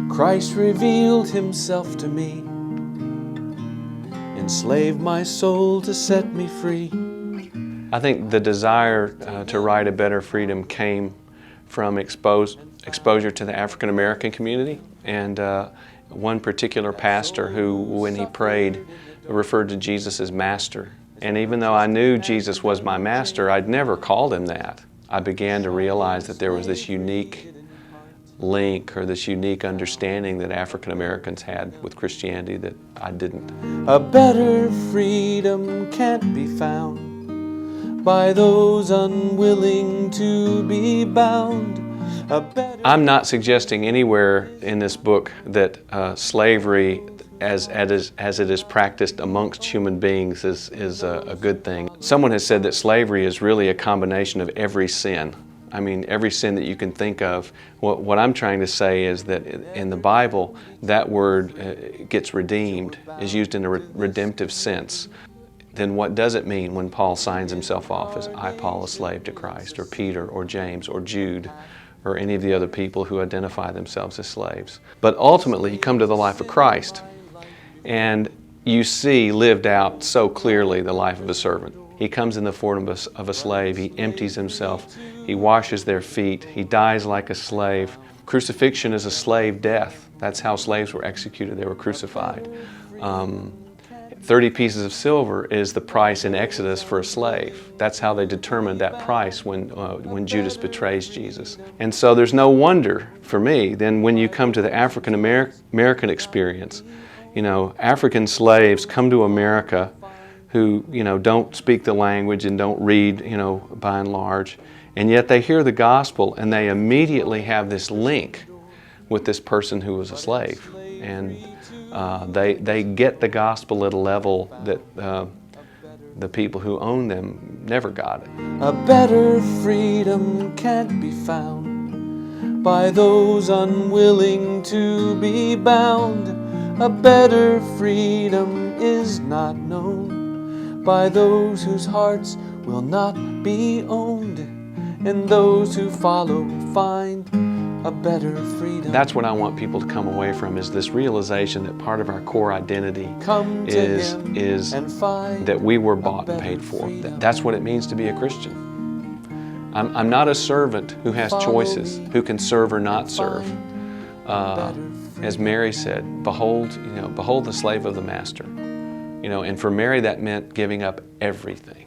Christ revealed himself to me, enslaved my soul to set me free. I think the desire to write A Better Freedom came from exposure to the African American community, and one particular pastor who, when he prayed, referred to Jesus as Master. And even though I knew Jesus was my Master, I'd never called him that. I began to realize that there was this unique link or this unique understanding that African Americans had with Christianity that I didn't. A better freedom can't be found by those unwilling to be bound. I'm not suggesting anywhere in this book that slavery as it is practiced amongst human beings is a good thing. Someone has said that slavery is really a combination of every sin. I mean, every sin that you can think of. What I'm trying to say is that in the Bible, that word gets redeemed, is used in a redemptive sense. Then what does it mean when Paul signs himself off as I, Paul, a slave to Christ, or Peter, or James, or Jude, or any of the other people who identify themselves as slaves? But ultimately, you come to the life of Christ, and you see lived out so clearly the life of a servant. He comes in the form of a slave. He empties himself. He washes their feet. He dies like a slave. Crucifixion is a slave death. That's how slaves were executed. They were crucified. 30 pieces of silver is the price in Exodus for a slave. That's how they determined that price when Judas betrays Jesus. And so there's no wonder for me then when you come to the African American experience. You know, African slaves come to America who, you know, don't speak the language and don't read, you know, by and large, and yet they hear the gospel and they immediately have this link with this person who was a slave, and they get the gospel at a level that the people who own them never got it. A better freedom can't be found by those unwilling to be bound. A better freedom is not known by those whose hearts will not be owned, and those who follow find a better freedom. That's what I want people to come away from, is this realization that part of our core identity is that we were bought and paid for. That's what it means to be a Christian. I'm not a servant who has choices, who can serve or not serve. As Mary said, behold the slave of the master. You know, and for Mary that meant giving up everything.